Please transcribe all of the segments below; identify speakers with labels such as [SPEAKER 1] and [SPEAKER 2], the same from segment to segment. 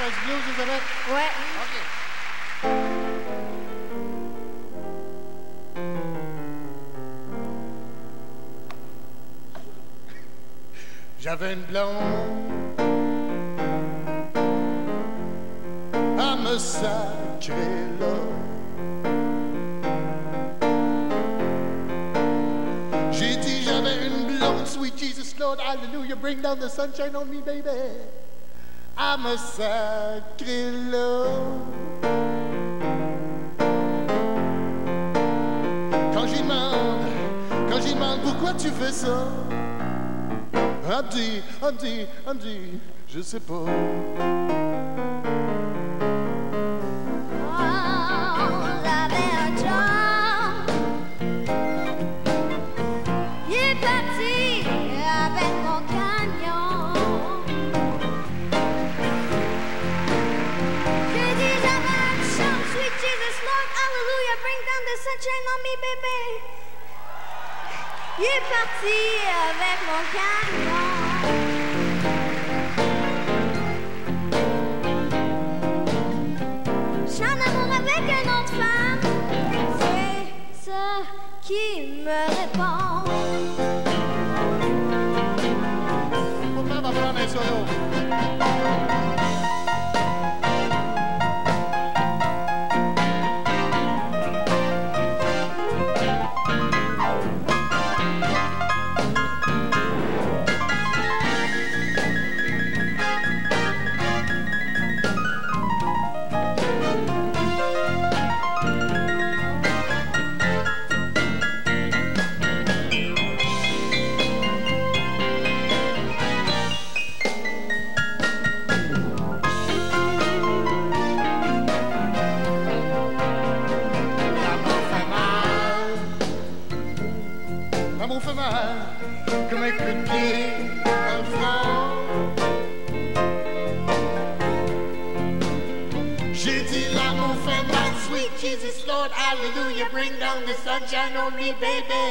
[SPEAKER 1] faire du blues, Elisabeth?
[SPEAKER 2] Ouais.
[SPEAKER 1] OK. J'avais une blonde à me sacrer là. J'ai dit j'avais une blonde, sweet Jesus Lord, hallelujah, bring down the sunshine on me, baby. À me sacrer là. Quand j'y demande pourquoi tu fais ça, elle me dit, je sais pas.
[SPEAKER 2] Sunshine on me, baby. Il est parti avec mon camion. Je suis en amour avec une autre femme. C'est ça qui me répond.
[SPEAKER 1] Pourquoi va prendre un solo? L'amour fait mal, comme un coup de pied dans le front. J'ai dit l'amour fait mal, sweet Jesus Lord, hallelujah, bring down the sunshine on me, baby.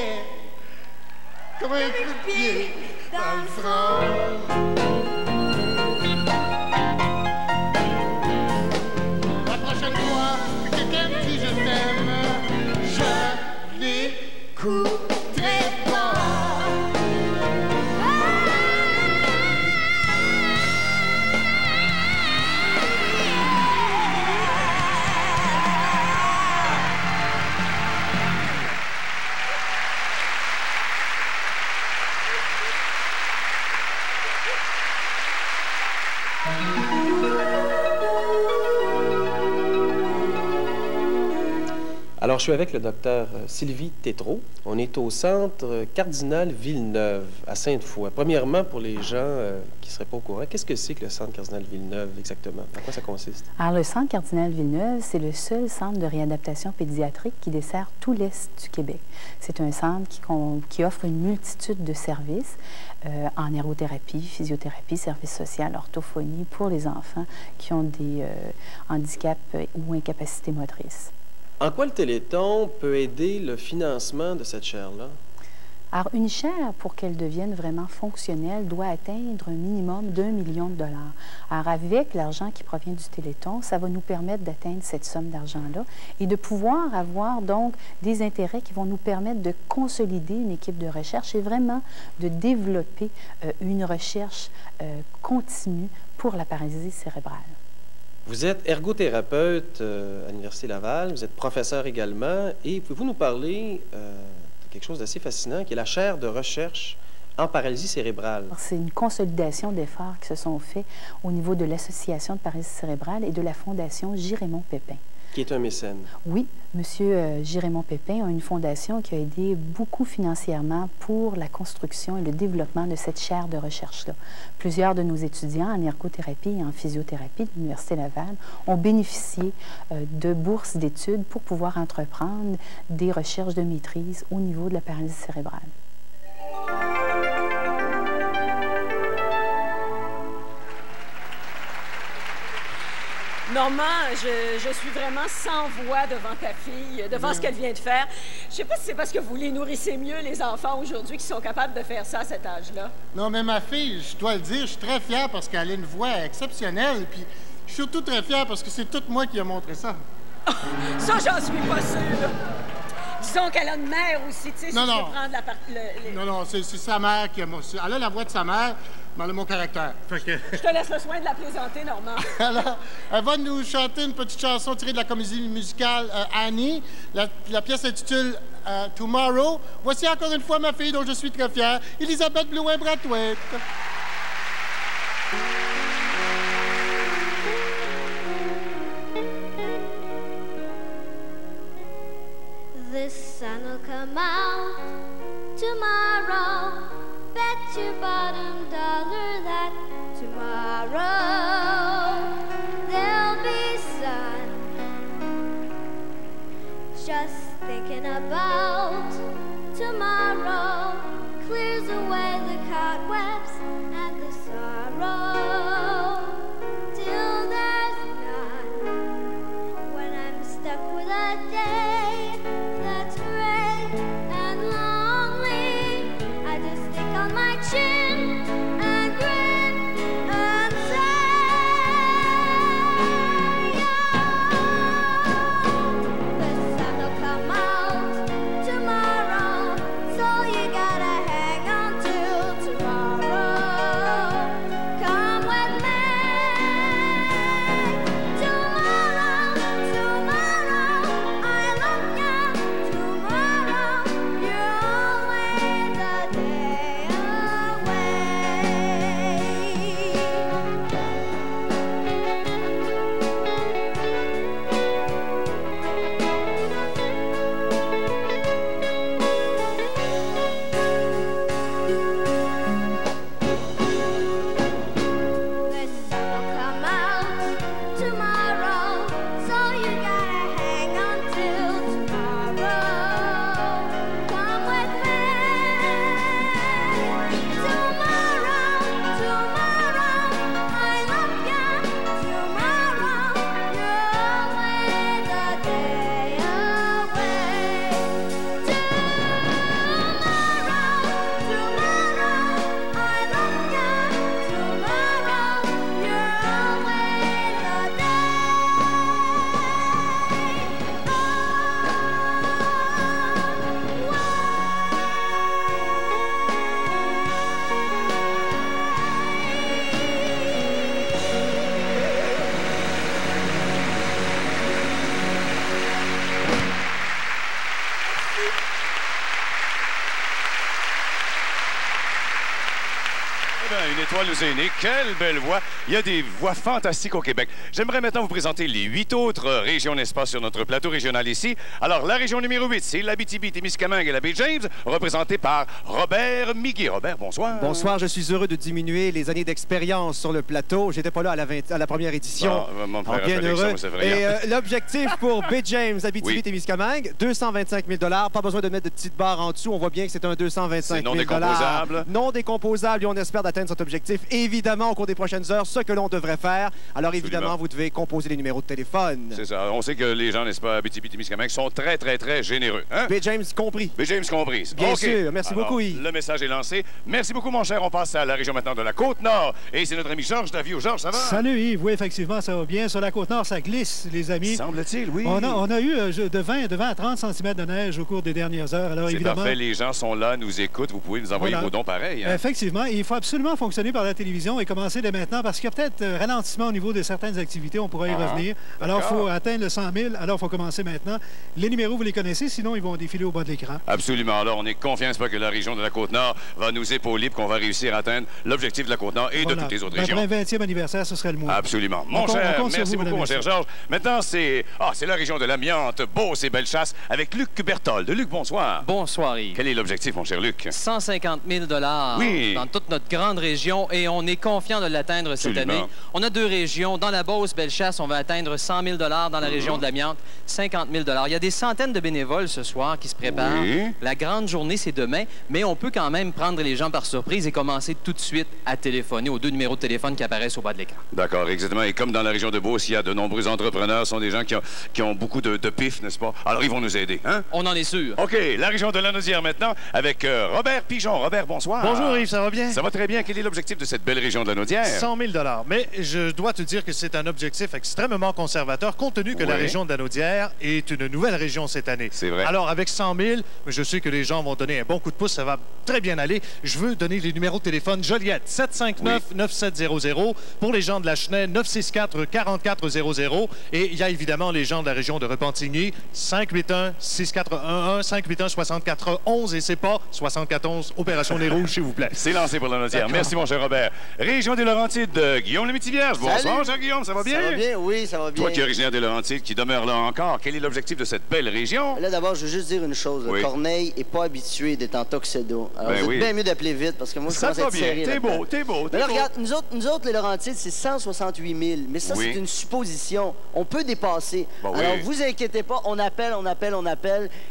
[SPEAKER 1] Comme un coup de pied dans le front. La prochaine fois que quelqu'un me dit je t'aime, je l'écouterai pas.
[SPEAKER 3] Alors, je suis avec le docteur Sylvie Tétrault. On est au centre Cardinal Villeneuve, à Sainte-Foy. Premièrement, pour les gens qui ne seraient pas au courant, qu'est-ce que c'est que le centre Cardinal Villeneuve exactement? À quoi ça consiste?
[SPEAKER 4] Alors, le centre Cardinal Villeneuve, c'est le seul centre de réadaptation pédiatrique qui dessert tout l'Est du Québec. C'est un centre qui offre une multitude de services en ergothérapie, physiothérapie, services sociaux, orthophonie pour les enfants qui ont des handicaps ou incapacités motrices.
[SPEAKER 3] En quoi le Téléthon peut aider le financement de cette chaire-là?
[SPEAKER 4] Alors, une chaire, pour qu'elle devienne vraiment fonctionnelle, doit atteindre un minimum d'1 million de dollars. Alors, avec l'argent qui provient du Téléthon, ça va nous permettre d'atteindre cette somme d'argent-là et de pouvoir avoir donc des intérêts qui vont nous permettre de consolider une équipe de recherche et vraiment de développer une recherche continue pour la paralysie cérébrale.
[SPEAKER 3] Vous êtes ergothérapeute à l'Université Laval, vous êtes professeur également, et pouvez-vous nous parler de quelque chose d'assez fascinant, qui est la chaire de recherche en paralysie cérébrale?
[SPEAKER 4] C'est une consolidation d'efforts qui se sont faits au niveau de l'Association de paralysie cérébrale et de la Fondation J-Raymond Pépin.
[SPEAKER 3] Qui est un mécène.
[SPEAKER 4] Oui, M. J-Raymond Pépin a une fondation qui a aidé beaucoup financièrement pour la construction et le développement de cette chaire de recherche-là. Plusieurs de nos étudiants en ergothérapie et en physiothérapie de l'Université Laval ont bénéficié de bourses d'études pour pouvoir entreprendre des recherches de maîtrise au niveau de la paralysie cérébrale.
[SPEAKER 5] Normand, je suis vraiment sans voix devant ta fille, devant ce qu'elle vient de faire. Je sais pas si c'est parce que vous les nourrissez mieux, les enfants, aujourd'hui, qui sont capables de faire ça à cet âge-là.
[SPEAKER 1] Non, mais ma fille, je dois le dire, je suis très fier parce qu'elle a une voix exceptionnelle. Puis Je suis surtout très fier parce que c'est tout moi qui ai montré ça.
[SPEAKER 5] Ça, j'en suis pas sûre. Disons qu'elle a une mère aussi, tu sais, si
[SPEAKER 1] Non,
[SPEAKER 5] je
[SPEAKER 1] non.
[SPEAKER 5] peux prendre la partie...
[SPEAKER 1] Non, c'est sa mère qui a... Elle a la voix de sa mère, mais elle a mon caractère. Fait que...
[SPEAKER 5] Je te laisse le soin de la plaisanter, Normand.
[SPEAKER 1] Alors, elle va nous chanter une petite chanson tirée de la comédie musicale Annie. La pièce s'intitule Tomorrow. Voici encore une fois ma fille dont je suis très fier, Elisabeth Blouin-Brathwaite.
[SPEAKER 2] The sun will come out tomorrow. Bet your bottom dollar that tomorrow there'll be sun. Just thinking about tomorrow clears away the cobwebs and the sorrow till there's none. When I'm stuck with a day that's gray and lonely, I just stick on my chin and grin and say, oh, the sun will come out tomorrow, so you gotta hang on till tomorrow. Come with me. Tomorrow, tomorrow, I love you. Tomorrow, you're always a day away. The sun will come out tomorrow, so you gotta hang on till tomorrow. Come with me. Tomorrow, tomorrow, I love you. Tomorrow, you're always a day away. Tomorrow, tomorrow, I love you. Tomorrow, you're always a
[SPEAKER 6] Eh bien, une étoile nous est née. Quelle belle voix. Il y a des voix fantastiques au Québec. J'aimerais maintenant vous présenter les 8 autres régions, n'est-ce pas, sur notre plateau régional ici. Alors, la région numéro 8, c'est l'Abitibi-Témiscamingue et la baie James, représentée par Robert Miguet. Robert, bonsoir.
[SPEAKER 7] Bonsoir, je suis heureux de diminuer les années d'expérience sur le plateau. J'étais pas là à la première édition.
[SPEAKER 6] Bon, mon
[SPEAKER 7] Alors,
[SPEAKER 6] frère
[SPEAKER 7] bien
[SPEAKER 6] Félix,
[SPEAKER 7] heureux.
[SPEAKER 6] c'est vrai.
[SPEAKER 7] Et l'objectif pour Baie James, Abitibi-Témiscamingue, 225 000 $. Pas besoin de mettre de petites barres en dessous. On voit bien que c'est un 225 000 $.
[SPEAKER 6] C'est non décomposable.
[SPEAKER 7] Non décomposable et on espère d'atteindre cet objectif, évidemment, au cours des prochaines heures, ce que l'on devrait faire. Alors, évidemment,
[SPEAKER 6] Absolument.
[SPEAKER 7] vous devez composer les numéros de téléphone.
[SPEAKER 6] C'est ça. On sait que les gens, n'est-ce pas, Abitibi-Témiscamingue, sont très, très, très généreux. Hein?
[SPEAKER 7] Baie James compris.
[SPEAKER 6] Baie James comprise.
[SPEAKER 7] Bien
[SPEAKER 6] OK.
[SPEAKER 7] sûr. Merci
[SPEAKER 6] Alors,
[SPEAKER 7] beaucoup, Yves.
[SPEAKER 6] Le message est lancé. Merci beaucoup, mon cher. On passe à la région maintenant de la Côte-Nord. Et c'est notre ami Georges Davio. Georges, ça va?
[SPEAKER 8] Salut Yves, oui, effectivement, ça va bien. Sur la Côte-Nord, ça glisse, les amis.
[SPEAKER 6] Semble-t-il, oui.
[SPEAKER 8] On a eu de 20 à 30 cm de neige au cours des dernières heures. Alors,
[SPEAKER 6] C'est
[SPEAKER 8] évidemment,
[SPEAKER 6] parfait. Les gens sont là, nous écoutent. Vous pouvez nous envoyer
[SPEAKER 8] Voilà.
[SPEAKER 6] vos dons pareils. Hein?
[SPEAKER 8] effectivement, il faut absolument fonctionner par la télévision et commencer dès maintenant parce qu'il y a peut-être ralentissement au niveau de certaines activités. On pourra y revenir. Alors, il faut atteindre le 100 000. Alors, il faut commencer maintenant. Les numéros, vous les connaissez, sinon ils vont défiler au bas de l'écran.
[SPEAKER 6] Absolument. Alors, on est confiant, c'est pas que la région de la Côte-Nord va nous épauler et qu'on va réussir à atteindre l'objectif de la Côte-Nord et de
[SPEAKER 8] Voilà.
[SPEAKER 6] toutes les autres
[SPEAKER 8] Ben,
[SPEAKER 6] régions.
[SPEAKER 8] pour un 20e anniversaire, ce serait le mot.
[SPEAKER 6] Absolument. Mon
[SPEAKER 8] On compte
[SPEAKER 6] cher,
[SPEAKER 8] sur
[SPEAKER 6] merci
[SPEAKER 8] vous,
[SPEAKER 6] beaucoup, mon
[SPEAKER 8] madame
[SPEAKER 6] cher Georges. Maintenant, c'est la région de l'Amiante, Beauce et Bellechasse, avec Luc Berthold. Luc, bonsoir.
[SPEAKER 9] Bonsoir, Yves.
[SPEAKER 6] Quel est l'objectif, mon cher Luc?
[SPEAKER 9] 150 000
[SPEAKER 6] Oui.
[SPEAKER 9] dans toute notre grande région et on est confiant de l'atteindre cette
[SPEAKER 6] Absolument.
[SPEAKER 9] année. On a deux régions. Dans la Beauce, Bellechasse, on va atteindre 100 000 dans la région de l'Amiante, 50 000 Il y a des centaines de bénévoles ce soir qui se préparent.
[SPEAKER 6] Oui.
[SPEAKER 9] La grande journée, c'est demain, mais on peut quand même prendre les gens par surprise et commencer tout de suite à téléphoner aux deux numéros de téléphone qui apparaissent au bas de l'écran.
[SPEAKER 6] D'accord, exactement. Et comme dans la région de Beauce, il y a de nombreux entrepreneurs, ce sont des gens qui ont beaucoup de pif, n'est-ce pas? Alors, ils vont nous aider, hein?
[SPEAKER 9] On en est sûr.
[SPEAKER 6] OK, la région de Lanaudière maintenant, avec Robert Pigeon. Robert, bonsoir.
[SPEAKER 10] Bonjour Yves, ça va bien?
[SPEAKER 6] Ça va très bien. quel est l'objectif de cette belle région de la Naudière?
[SPEAKER 10] 100 000 $. Mais je dois te dire que c'est un objectif extrêmement conservateur, compte tenu que la région de la Naudière est une nouvelle région cette année.
[SPEAKER 6] C'est vrai.
[SPEAKER 10] Alors, avec 100 000, je sais que les gens vont donner un bon coup de pouce. Ça va très bien aller. Je veux donner les numéros de téléphone. Joliette, 759-9700. Pour les gens de la Chenaie, 964-4400. Et il y a évidemment les gens de la région de Repentigny, 581-6411, 581-6411. Et c'est pas 74 Opération Les Rouges, s'il vous plaît.
[SPEAKER 6] C'est lancé pour la Naudière. Merci, mon cher Robert. Région des Laurentides, Guillaume le Métivierge. Bonsoir, mon cher Guillaume, ça va bien?
[SPEAKER 11] Ça va bien, oui, ça va bien.
[SPEAKER 6] Toi qui es originaire des Laurentides, qui demeure là encore, quel est l'objectif de cette belle région?
[SPEAKER 11] Là, d'abord, je veux juste dire une chose.
[SPEAKER 6] Oui.
[SPEAKER 11] Corneille n'est pas habitué d'être en tuxedo. Alors,
[SPEAKER 6] Ben
[SPEAKER 11] vous
[SPEAKER 6] oui.
[SPEAKER 11] êtes bien mieux d'appeler vite, parce que moi, je
[SPEAKER 6] Ça
[SPEAKER 11] commence à
[SPEAKER 6] va
[SPEAKER 11] être
[SPEAKER 6] bien.
[SPEAKER 11] serré
[SPEAKER 6] T'es
[SPEAKER 11] là-dedans.
[SPEAKER 6] beau, t'es beau,
[SPEAKER 11] Mais
[SPEAKER 6] t'es
[SPEAKER 11] là,
[SPEAKER 6] beau.
[SPEAKER 11] regarde, nous autres, les Laurentides, c'est 168 000. Mais ça,
[SPEAKER 6] Oui.
[SPEAKER 11] c'est une supposition. On peut dépasser.
[SPEAKER 6] Bon, oui.
[SPEAKER 11] Alors, vous inquiétez pas, on appelle.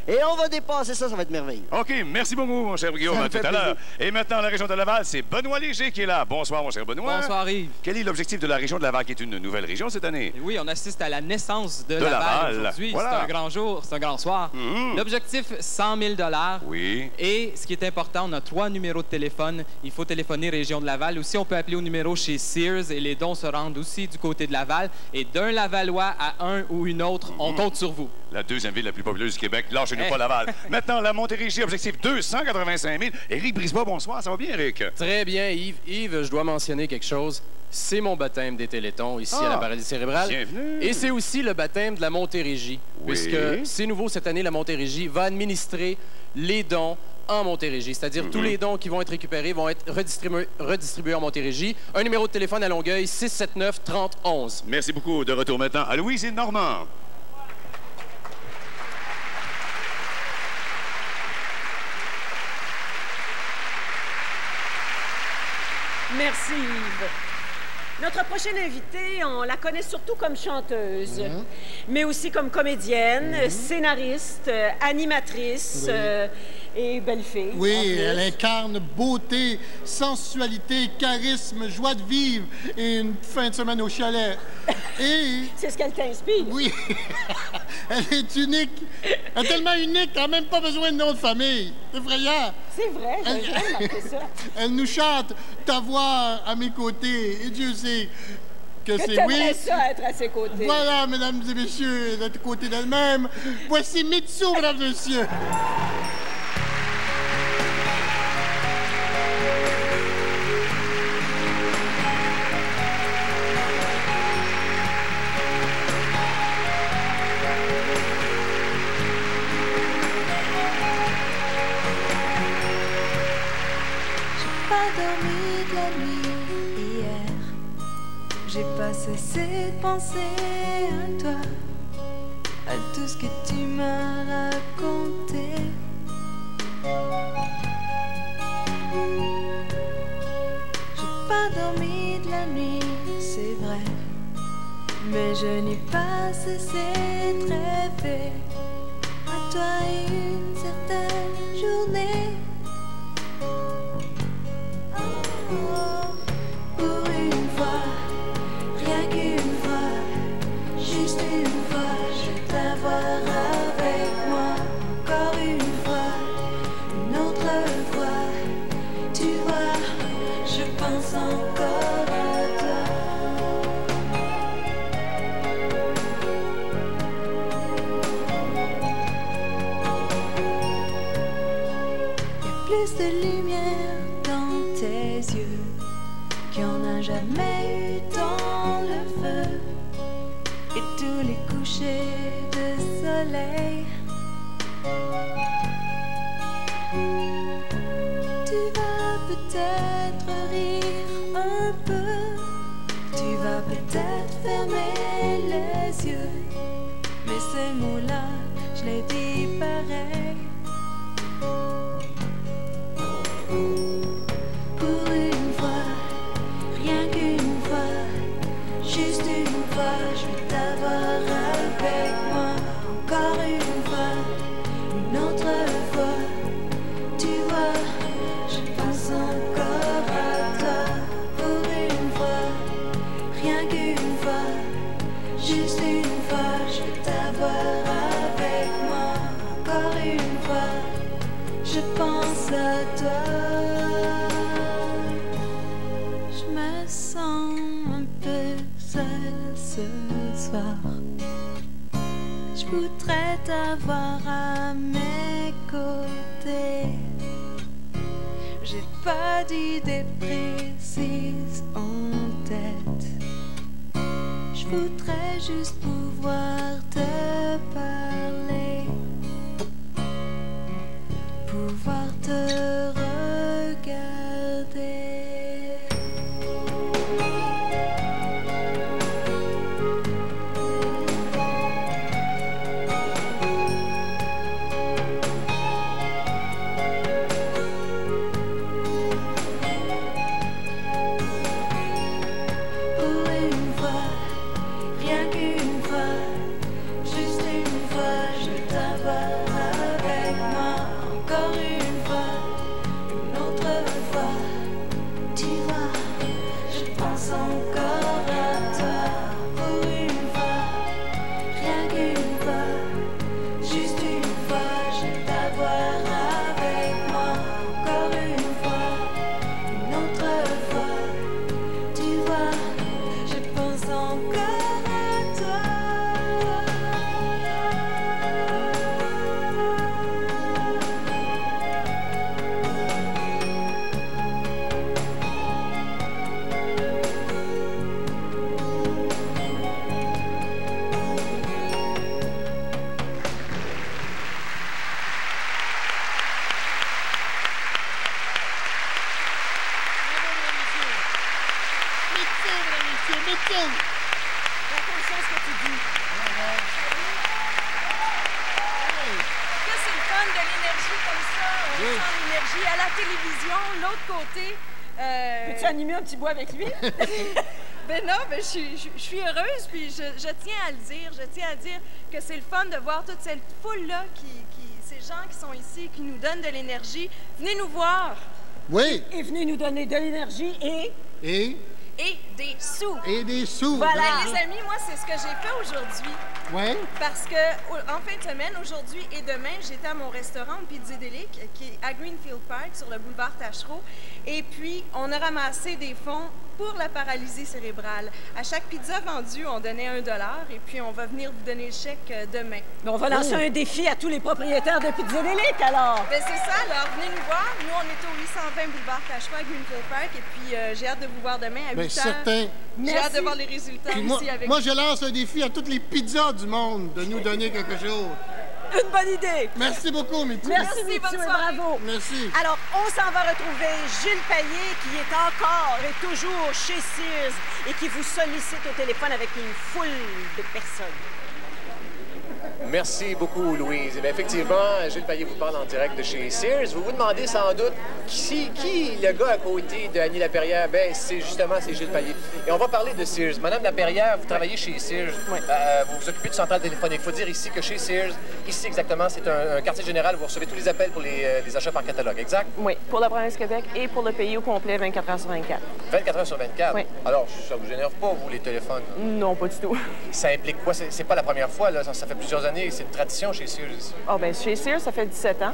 [SPEAKER 11] Et on va dépasser ça, ça va être merveilleux.
[SPEAKER 6] OK, merci beaucoup, mon cher Guillaume.
[SPEAKER 11] Ça me
[SPEAKER 6] À tout
[SPEAKER 11] fait
[SPEAKER 6] à l'heure.
[SPEAKER 11] plaisir.
[SPEAKER 6] Et maintenant, la région de Laval, c'est Benoît Léger qui est là. Bonsoir, mon cher Benoît.
[SPEAKER 9] Bonsoir, Yves.
[SPEAKER 6] Quel est l'objectif de la région de Laval, qui est une nouvelle région cette année?
[SPEAKER 9] Et oui, on assiste à la naissance de
[SPEAKER 6] Laval.
[SPEAKER 9] Laval aujourd'hui.
[SPEAKER 6] Voilà.
[SPEAKER 9] C'est un grand jour, c'est un grand soir. L'objectif, 100 000 $.
[SPEAKER 6] Oui.
[SPEAKER 9] Et ce qui est important, on a 3 numéros de téléphone. Il faut téléphoner région de Laval. Aussi, on peut appeler au numéro chez Sears et les dons se rendent aussi du côté de Laval. Et d'un Lavallois à un ou une autre, on compte sur vous.
[SPEAKER 6] La deuxième ville la plus populeuse du Québec. Lâchez-nous
[SPEAKER 9] Hey.
[SPEAKER 6] pas Laval. Maintenant, la Montérégie, objectif 285 000. Éric Brisebois, bonsoir. Ça va bien, Éric?
[SPEAKER 12] Très bien, Yves. Yves, je dois mentionner quelque chose. C'est mon baptême des Télétons ici à la paralysie cérébrale.
[SPEAKER 6] Bienvenue.
[SPEAKER 12] Et c'est aussi le baptême de la Montérégie.
[SPEAKER 6] Oui.
[SPEAKER 12] Puisque c'est nouveau cette année, la Montérégie va administrer les dons en Montérégie. C'est-à-dire tous les dons qui vont être récupérés vont être redistribués en Montérégie. Un numéro de téléphone à Longueuil, 679-3011.
[SPEAKER 6] Merci beaucoup. De retour maintenant à Louise et Normand.
[SPEAKER 5] Merci, Yves. Notre prochaine invitée, on la connaît surtout comme chanteuse, mais aussi comme comédienne, scénariste, animatrice et belle fille.
[SPEAKER 1] Oui, elle incarne beauté, sensualité, charisme, joie de vivre et une fin de semaine au chalet. Et...
[SPEAKER 5] C'est ce qu'elle t'inspire.
[SPEAKER 1] Oui, elle est unique. Elle est tellement unique qu'elle n'a même pas besoin de nom de famille. C'est effrayant.
[SPEAKER 5] C'est vrai, j'ai remarqué ça.
[SPEAKER 1] Elle nous chante « Ta voix à mes côtés » et Dieu sait que c'est
[SPEAKER 5] t'aimerais ça être à ses côtés.
[SPEAKER 1] Voilà, mesdames et messieurs, d'être côté d'elle-même. Voici Mitsu, mesdames et messieurs.
[SPEAKER 2] Pas dormi de la nuit hier. J'ai pas cessé de penser à toi, à tout ce que tu m'as raconté. J'ai pas dormi de la nuit, c'est vrai, mais je n'ai pas cessé de rêver à toi une certaine journée. Pour une fois, rien qu'une fois, juste une fois, je vais t'avoir avec moi. Encore une fois, une autre fois, tu vois, je pense encore à toi. Y a plus de lumière dans tes yeux qu'il n'y en a jamais eu dans le feu et tous les couchers de soleil. Tu vas peut-être rire un peu, tu vas peut-être fermer les yeux, mais ces mots-là, je les dis pareil. Pour une fois, rien qu'une fois, juste une fois, je vais t'avoir avec moi. Encore une fois, une autre fois, tu vois, je pense encore à toi. Pour une fois, rien qu'une fois, juste une fois, je vais t'avoir avec moi. Encore une soir. Je voudrais t'avoir à mes côtés. J'ai pas d'idée précise en tête. Je voudrais juste pouvoir te parler, pouvoir te regarder.
[SPEAKER 5] À la télévision, l'autre côté... Peux-tu animer un petit bout avec lui?
[SPEAKER 13] Ben non, ben je suis heureuse, puis je tiens à le dire. Je tiens à dire que c'est le fun de voir toute cette foule-là, ces gens qui sont ici, qui nous donnent de l'énergie. Venez nous voir.
[SPEAKER 1] Oui.
[SPEAKER 5] Et venez nous donner de l'énergie et des sous.
[SPEAKER 1] Et des sous.
[SPEAKER 13] Voilà. Mais les amis, moi, c'est ce que j'ai fait aujourd'hui.
[SPEAKER 1] Oui.
[SPEAKER 13] Parce que en fin de semaine, aujourd'hui et demain, j'étais à mon restaurant Pizzadelic, qui est à Greenfield Park, sur le boulevard Tachereau. Et puis, on a ramassé des fonds pour la paralysie cérébrale. À chaque pizza vendue, on donnait $1 et puis on va venir vous donner le chèque demain.
[SPEAKER 5] Mais on va lancer un défi à tous les propriétaires de Pizzadelic, alors!
[SPEAKER 13] Ben c'est ça, alors venez nous voir. Nous, on est au 820 boulevard Tachereau à Greenfield Park et puis j'ai hâte de vous voir demain à 8 h.
[SPEAKER 1] Certain.
[SPEAKER 13] J'ai hâte de voir les résultats
[SPEAKER 1] moi,
[SPEAKER 13] ici avec
[SPEAKER 1] moi, je lance un défi à toutes les pizzas du monde de nous donner quelque chose.
[SPEAKER 5] Une bonne idée!
[SPEAKER 1] Merci beaucoup, Mithu.
[SPEAKER 5] Merci, Mithu, bravo!
[SPEAKER 1] Merci.
[SPEAKER 5] Alors, on s'en va retrouver Gilles Payet, qui est encore et toujours chez Sears et qui vous sollicite au téléphone avec une foule de personnes.
[SPEAKER 12] Merci beaucoup, Louise. Eh bien, effectivement, Gilles Payet vous parle en direct de chez Sears. Vous vous demandez sans doute qui le gars à côté d'Annie Laperrière? Bien, c'est Gilles Payet. Et on va parler de Sears. Madame Laperrière, vous travaillez chez Sears.
[SPEAKER 5] Oui.
[SPEAKER 12] Vous vous occupez du central téléphonique. Il faut dire ici que chez Sears, ici exactement, c'est un quartier général où vous recevez tous les appels pour les achats par catalogue, exact?
[SPEAKER 14] Oui, pour la province Québec et pour le pays au complet, 24 heures sur 24.
[SPEAKER 12] 24 heures sur 24?
[SPEAKER 14] Oui.
[SPEAKER 12] Alors, ça vous énerve pas, vous, les téléphones?
[SPEAKER 14] Non, pas du tout.
[SPEAKER 12] Ça implique quoi? C'est pas la première fois, là. Ça fait plusieurs années. C'est une tradition chez Sears ici.
[SPEAKER 14] Ah, bien, chez Sears, ça fait 17 ans.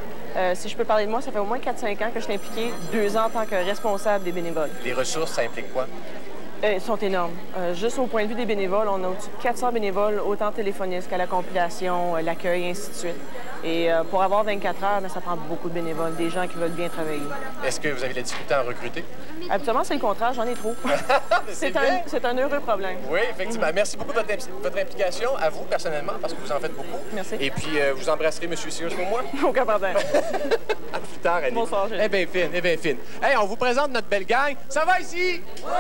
[SPEAKER 14] Si je peux parler de moi, ça fait au moins 4-5 ans que je suis impliquée, 2 ans en tant que responsable des bénévoles.
[SPEAKER 12] Les ressources, ça implique quoi?
[SPEAKER 14] Elles sont énormes. Juste au point de vue des bénévoles, on a au-dessus de 400 bénévoles, autant téléphonistes qu'à la compilation, l'accueil, et ainsi de suite. Et pour avoir 24 heures, bien, ça prend beaucoup de bénévoles, des gens qui veulent bien travailler.
[SPEAKER 12] Est-ce que vous avez de la difficulté à en recruter?
[SPEAKER 14] Habituellement, c'est le contraire, j'en ai trop. C'est un heureux problème.
[SPEAKER 12] Oui, effectivement. Merci beaucoup de votre implication, à vous personnellement, parce que vous en faites beaucoup.
[SPEAKER 14] Merci.
[SPEAKER 12] Et puis, vous embrasserez M. Sears pour moi?
[SPEAKER 14] Aucun problème.
[SPEAKER 12] À plus tard, Annie.
[SPEAKER 14] Bonsoir, Gilles.
[SPEAKER 12] Eh bien, fine, eh bien, fine. Hey, on vous présente notre belle gang. Ça va ici? Oui!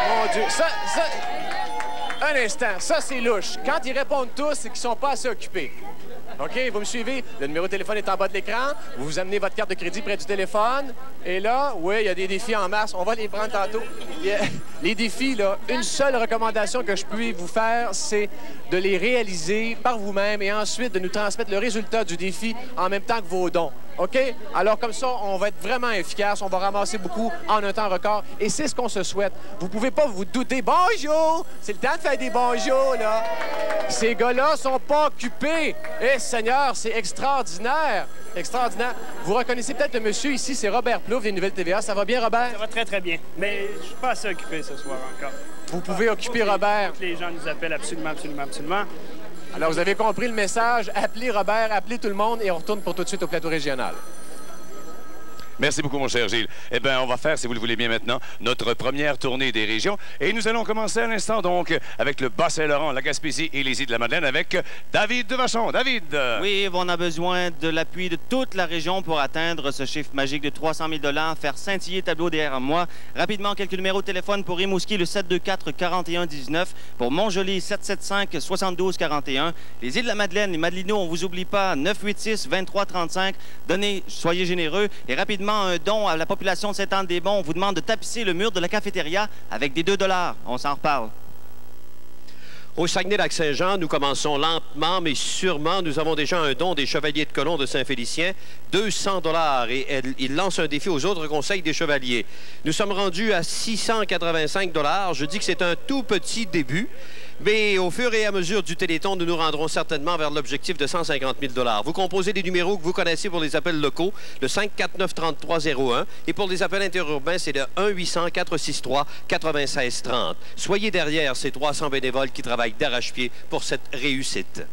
[SPEAKER 12] Mon Dieu, un instant, ça, c'est louche. Quand ils répondent tous, c'est qu'ils sont pas assez occupés. OK, vous me suivez? Le numéro de téléphone est en bas de l'écran. Vous amenez votre carte de crédit près du téléphone. Et là, oui, il y a des défis en masse. On va les prendre tantôt. Les défis, là, une seule recommandation que je peux vous faire, c'est de les réaliser par vous-même et ensuite de nous transmettre le résultat du défi en même temps que vos dons. OK? Alors, comme ça, on va être vraiment efficace. On va ramasser beaucoup en un temps record. Et c'est ce qu'on se souhaite. Vous pouvez pas vous douter. Bonjour! C'est le temps de faire des bonjours, là. Ces gars-là sont pas occupés. Eh, Seigneur, c'est extraordinaire. Extraordinaire. Vous reconnaissez peut-être le monsieur ici, c'est Robert Plouffe des Nouvelles TVA. Ça va bien, Robert?
[SPEAKER 15] Ça va très, très bien. Mais je suis pas assez occupé ce soir encore.
[SPEAKER 12] Vous pouvez occuper Robert.
[SPEAKER 15] Les gens nous appellent absolument, absolument, absolument.
[SPEAKER 12] Alors, vous avez compris le message. Appelez Robert, appelez tout le monde et on retourne pour tout de suite au plateau régional.
[SPEAKER 6] Merci beaucoup, mon cher Gilles. Eh bien, on va faire, si vous le voulez bien maintenant, notre première tournée des régions. Et nous allons commencer à l'instant, donc, avec le Bas-Saint-Laurent, la Gaspésie et les Îles-de-la-Madeleine avec David Devachon. David!
[SPEAKER 16] Oui, on a besoin de l'appui de toute la région pour atteindre ce chiffre magique de 300 000 $, faire scintiller le tableau derrière moi. Rapidement, quelques numéros de téléphone pour Rimouski, le 724-41-19. Pour Montjoly, 775-72-41. Les Îles-de-la-Madeleine, les Madelinots, on vous oublie pas, 986-23-35. Donnez, soyez généreux. Et rapidement, un don à la population de Sainte-Anne-des-Monts. On vous demande de tapisser le mur de la cafétéria avec des 2 $. On s'en reparle.
[SPEAKER 17] Au Saguenay-Lac-Saint-Jean, nous commençons lentement, mais sûrement. Nous avons déjà un don des Chevaliers de Colomb de Saint-Félicien, 200 $ et ils lancent un défi aux autres conseils des Chevaliers. Nous sommes rendus à 685 $. Je dis que c'est un tout petit début, mais au fur et à mesure du Téléthon, nous nous rendrons certainement vers l'objectif de 150 000 $. Vous composez des numéros que vous connaissez pour les appels locaux, le 549-3301, et pour les appels interurbains, c'est le 1-800-463-9630. Soyez derrière ces 300 bénévoles qui travaillent d'arrache-pied pour cette réussite.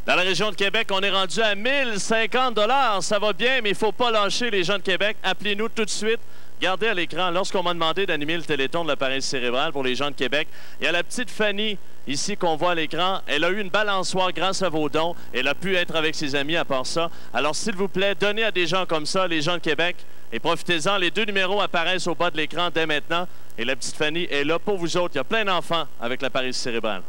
[SPEAKER 18] Dans la région de Québec, on est rendu à 1050 $. Ça va bien, mais il ne faut pas lâcher les gens de Québec. Appelez-nous tout de suite. Regardez à l'écran, lorsqu'on m'a demandé d'animer le Téléthon de la paralysie cérébrale pour les gens de Québec, il y a la petite Fanny ici qu'on voit à l'écran. Elle a eu une balançoire grâce à vos dons. Elle a pu être avec ses amis à part ça. Alors, s'il vous plaît, donnez à des gens comme ça, les gens de Québec, et profitez-en. Les 2 numéros apparaissent au bas de l'écran dès maintenant. Et la petite Fanny est là pour vous autres. Il y a plein d'enfants avec la paralysie cérébrale.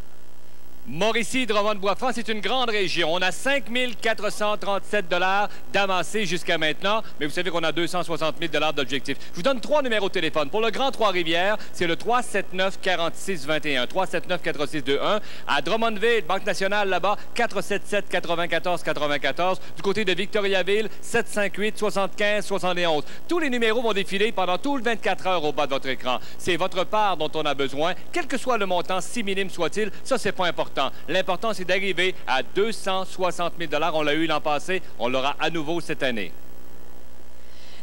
[SPEAKER 19] Mauricie, Drummond-Bois-Franc, c'est une grande région. On a 5 437 $ d'amassés jusqu'à maintenant, mais vous savez qu'on a 260 000 $ d'objectifs. Je vous donne 3 numéros de téléphone. Pour le Grand Trois-Rivières, c'est le 379-4621, 379-4621. À Drummondville, Banque nationale, là-bas, 477-94-94. Du côté de Victoriaville, 758-75-71. Tous les numéros vont défiler pendant tout le 24 heures au bas de votre écran. C'est votre part dont on a besoin, quel que soit le montant, si minime soit-il. Ça, c'est pas important. L'important, c'est d'arriver à 260 000 $. On l'a eu l'an passé, on l'aura à nouveau cette année.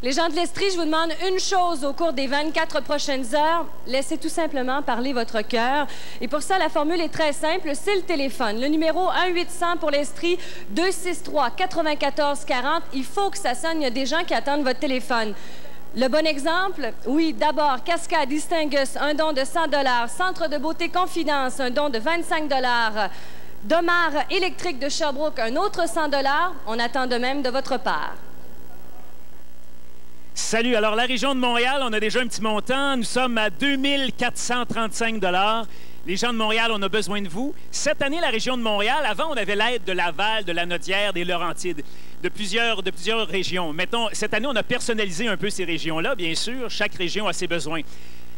[SPEAKER 20] Les gens de l'Estrie, je vous demande une chose au cours des 24 prochaines heures. Laissez tout simplement parler votre cœur. Et pour ça, la formule est très simple, c'est le téléphone. Le numéro 1-800 pour l'Estrie, 263-94-40. Il faut que ça sonne, il y a des gens qui attendent votre téléphone. Le bon exemple? Oui, d'abord, Cascade Distingus, un don de 100 $. Centre de beauté Confidence, un don de 25 $. Domar électrique de Sherbrooke, un autre 100 $. On attend de même de votre part.
[SPEAKER 21] Salut. Alors, la région de Montréal, on a déjà un petit montant. Nous sommes à 2435 $. Les gens de Montréal, on a besoin de vous. Cette année, la région de Montréal, avant, on avait l'aide de Laval, de la Naudière, des Laurentides, de plusieurs régions. Mettons, cette année, on a personnalisé un peu ces régions-là, bien sûr. Chaque région a ses besoins.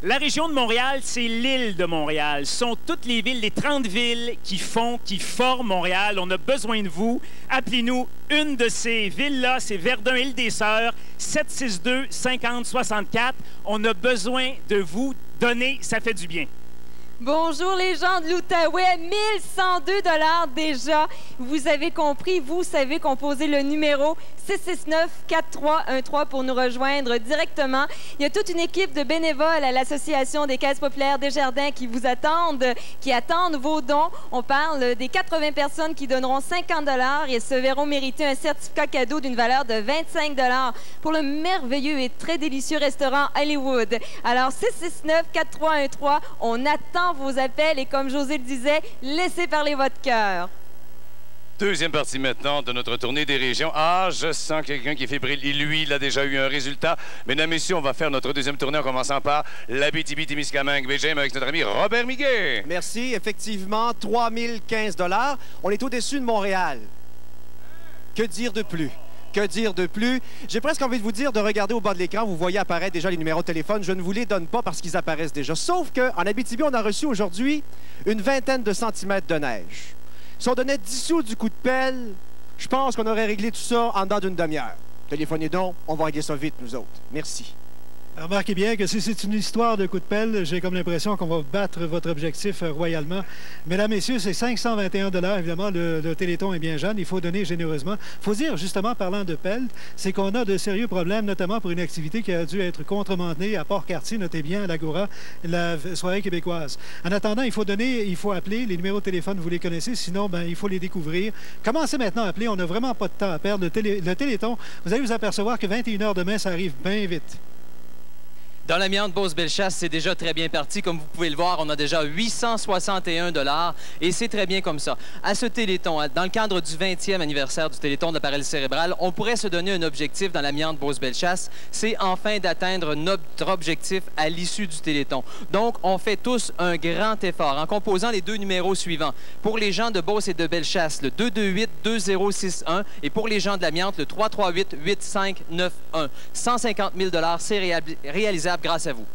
[SPEAKER 21] La région de Montréal, c'est l'île de Montréal. Ce sont toutes les villes, les 30 villes qui forment Montréal. On a besoin de vous. Appelez-nous. Une de ces villes-là, c'est Verdun, Île-des-Sœurs, 762-5064. On a besoin de vous. Donnez, ça fait du bien.
[SPEAKER 22] Bonjour les gens de l'Outaouais, 1102 $ déjà. Vous avez compris, vous savez composer le numéro 669-4313 pour nous rejoindre directement. Il y a toute une équipe de bénévoles à l'Association des Caisses populaires Desjardins qui vous attendent, qui attendent vos dons. On parle des 80 personnes qui donneront 50 $ et se verront mériter un certificat cadeau d'une valeur de 25 $ pour le merveilleux et très délicieux restaurant Hollywood. Alors 669-4313, on attend vos appels et comme José le disait, laissez parler votre cœur.
[SPEAKER 6] Deuxième partie maintenant de notre tournée des régions. Ah, je sens quelqu'un qui est fébrile. Et lui, il a déjà eu un résultat. Mesdames, messieurs, on va faire notre deuxième tournée en commençant par l'Abitibi-Témiscamingue. BGM avec notre ami Robert Miguet.
[SPEAKER 7] Merci. Effectivement, 3015 $. On est au-dessus de Montréal. Que dire de plus? Que dire de plus? J'ai presque envie de vous dire de regarder au bas de l'écran. Vous voyez apparaître déjà les numéros de téléphone. Je ne vous les donne pas parce qu'ils apparaissent déjà. Sauf qu'en Abitibi, on a reçu aujourd'hui une vingtaine de centimètres de neige. Si on donnait 10 sous du coup de pelle, Je pense qu'on aurait réglé tout ça en dedans d'une demi-heure. Téléphonez donc, on va régler ça vite, nous autres. Merci.
[SPEAKER 8] Remarquez bien que si c'est une histoire de coup de pelle, j'ai comme l'impression qu'on va battre votre objectif royalement. Mesdames, Messieurs, c'est 521 $. Évidemment, le Téléthon est bien jeune. Il faut donner généreusement. Il faut dire, justement, parlant de pelle, c'est qu'on a de sérieux problèmes, notamment pour une activité qui a dû être contremandée à Port-Cartier, notez bien, à l'Agora, la soirée québécoise. En attendant, il faut donner, il faut appeler. Les numéros de téléphone, vous les connaissez. Sinon, ben, il faut les découvrir. Commencez maintenant à appeler. On n'a vraiment pas de temps à perdre. Le Téléthon, vous allez vous apercevoir que 21 h demain, ça arrive bien vite.
[SPEAKER 12] Dans l'amiante Beauce-Bellechasse, c'est déjà très bien parti. Comme vous pouvez le voir, on a déjà 861 $ et c'est très bien comme ça. À ce Téléthon, dans le cadre du 20e anniversaire du Téléthon de la paralysie cérébrale, on pourrait se donner un objectif dans l'amiante Beauce-Bellechasse, c'est enfin d'atteindre notre objectif à l'issue du Téléthon. Donc, on fait tous un grand effort en composant les deux numéros suivants. Pour les gens de Beauce et de Bellechasse, le 228-2061 et pour les gens de l'amiante, le 338-8591. 150 000 $, c'est réalisable grâce à vous.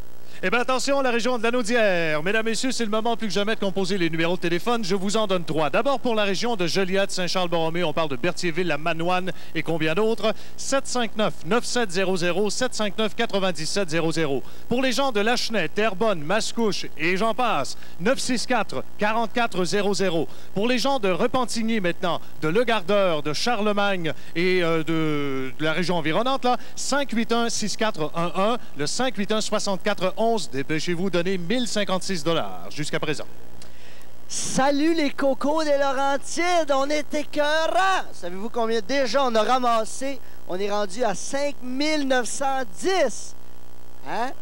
[SPEAKER 10] Eh bien, attention, la région de Lanaudière. Mesdames, Messieurs, c'est le moment plus que jamais de composer les numéros de téléphone. Je vous en donne 3. D'abord, pour la région de Joliette, Saint-Charles-Borromée, on parle de Berthierville, la Manoine et combien d'autres? 759-9700, 759-9700. Pour les gens de Lachenay, Terrebonne, Mascouche et j'en passe, 964-4400. Pour les gens de Repentigny maintenant, de Le Gardeur, de Charlemagne et de la région environnante, là, 581-6411, le 581-6411. Dépêchez-vous, donnez 1056 $ jusqu'à présent.
[SPEAKER 11] Salut les cocos des Laurentides, on est écœurants! Savez-vous combien déjà on a ramassé? On est rendu à 5910. Hein?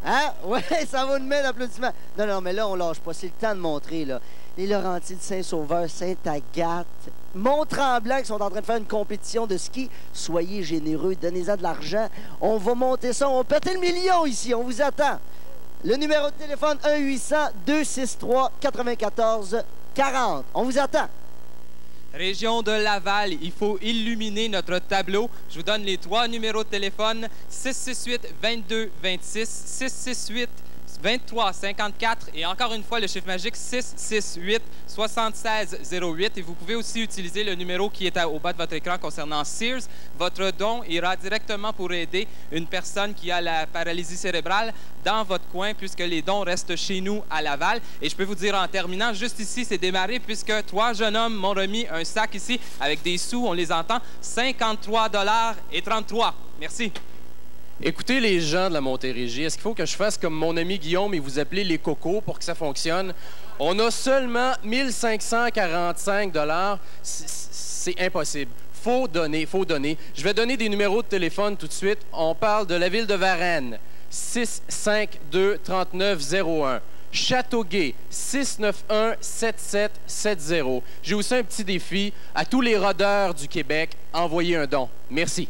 [SPEAKER 11] Hein? Ouais, ça vaut une main d'applaudissement. Non, non, mais là, on lâche pas. C'est le temps de montrer, là. Les Laurentides, Saint-Sauveur, Sainte-Agathe, Mont-Tremblant qui sont en train de faire une compétition de ski. Soyez généreux, donnez-en de l'argent. On va monter ça, on va péter le million ici, on vous attend. Le numéro de téléphone 1-800-263-94-40. On vous attend.
[SPEAKER 9] Région de Laval, il faut illuminer notre tableau. Je vous donne les 3 numéros de téléphone. 668-2226, 668-2354 et encore une fois le chiffre magique 668-7608. Et vous pouvez aussi utiliser le numéro qui est au bas de votre écran concernant Sears. Votre don ira directement pour aider une personne qui a la paralysie cérébrale dans votre coin puisque les dons restent chez nous à Laval. Et je peux vous dire en terminant, juste ici, c'est démarré puisque 3 jeunes hommes m'ont remis un sac ici avec des sous, on les entend, 53,33 $. Merci.
[SPEAKER 12] Écoutez les gens de la Montérégie, est-ce qu'il faut que je fasse comme mon ami Guillaume et vous appeler les cocos pour que ça fonctionne? On a seulement 1545 $. C'est impossible. Faut donner, faut donner. Je vais donner des numéros de téléphone tout de suite. On parle de la ville de Varennes, 652-3901. Châteauguay, 691-7770. J'ai aussi un petit défi à tous les rôdeurs du Québec. Envoyez un don. Merci.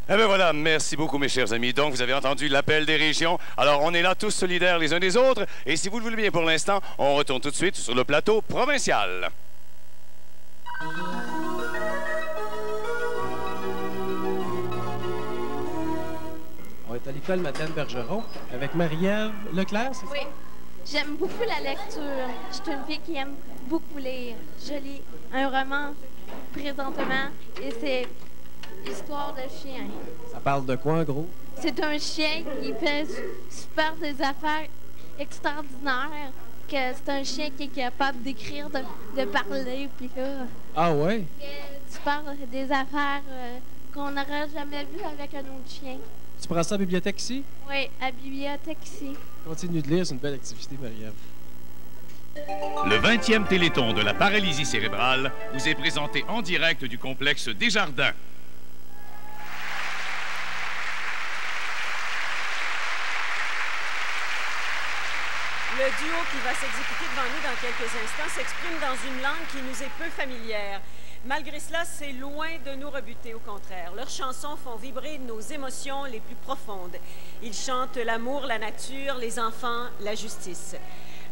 [SPEAKER 6] Eh bien voilà, merci beaucoup mes chers amis. Donc vous avez entendu l'appel des régions. Alors on est là tous solidaires les uns des autres. Et si vous le voulez bien pour l'instant, on retourne tout de suite sur le plateau provincial.
[SPEAKER 3] On est à l'école Madeleine Bergeron avec Marie-Ève Leclerc, c'est ça?
[SPEAKER 4] Oui. J'aime beaucoup la lecture. Je suis une fille qui aime beaucoup lire. Je lis un roman présentement et c'est Histoire de chien.
[SPEAKER 3] Ça parle de quoi, en gros?
[SPEAKER 4] C'est un chien qui fait super des affaires extraordinaires. Que c'est un chien qui est capable d'écrire, de parler, puis là...
[SPEAKER 3] Ah ouais?
[SPEAKER 4] Tu parles des affaires qu'on n'aurait jamais vues avec un autre chien.
[SPEAKER 3] Tu prends ça à la bibliothèque ici?
[SPEAKER 4] Oui, à la bibliothèque ici.
[SPEAKER 3] Continue de lire, c'est une belle activité, Marie-Ève.
[SPEAKER 23] Le 20e Téléthon de la paralysie cérébrale vous est présenté en direct du complexe Desjardins.
[SPEAKER 5] Le duo qui va s'exécuter devant nous dans quelques instants s'exprime dans une langue qui nous est peu familière. Malgré cela, c'est loin de nous rebuter, au contraire. Leurs chansons font vibrer nos émotions les plus profondes. Ils chantent l'amour, la nature, les enfants, la justice.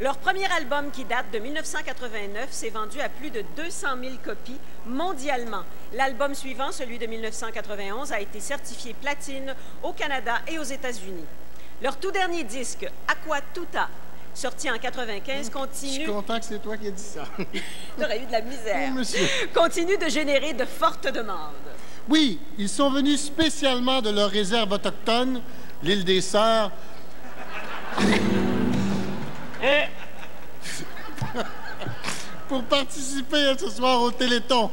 [SPEAKER 5] Leur premier album, qui date de 1989, s'est vendu à plus de 200 000 copies mondialement. L'album suivant, celui de 1991, a été certifié platine au Canada et aux États-Unis. Leur tout dernier disque, Aqua Tuta, sorti en 95, continue...
[SPEAKER 1] Je suis content que c'est toi qui as dit ça.
[SPEAKER 5] T'aurais eu de la misère.
[SPEAKER 1] Oh, monsieur.
[SPEAKER 5] Continue de générer de fortes demandes.
[SPEAKER 1] Oui, ils sont venus spécialement de leur réserve autochtone, l'île des Sœurs. Pour participer ce soir au Téléthon.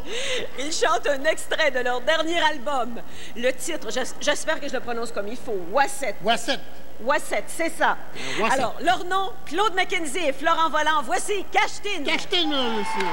[SPEAKER 5] Ils chantent un extrait de leur dernier album. Le titre, j'espère que je le prononce comme il faut, Wasset.
[SPEAKER 1] Wasset.
[SPEAKER 5] Wasset, c'est ça.
[SPEAKER 1] Wasset.
[SPEAKER 5] Alors, leur nom, Claude McKenzie et Florent Volant. Voici Cachetin.
[SPEAKER 1] Cachetin, monsieur.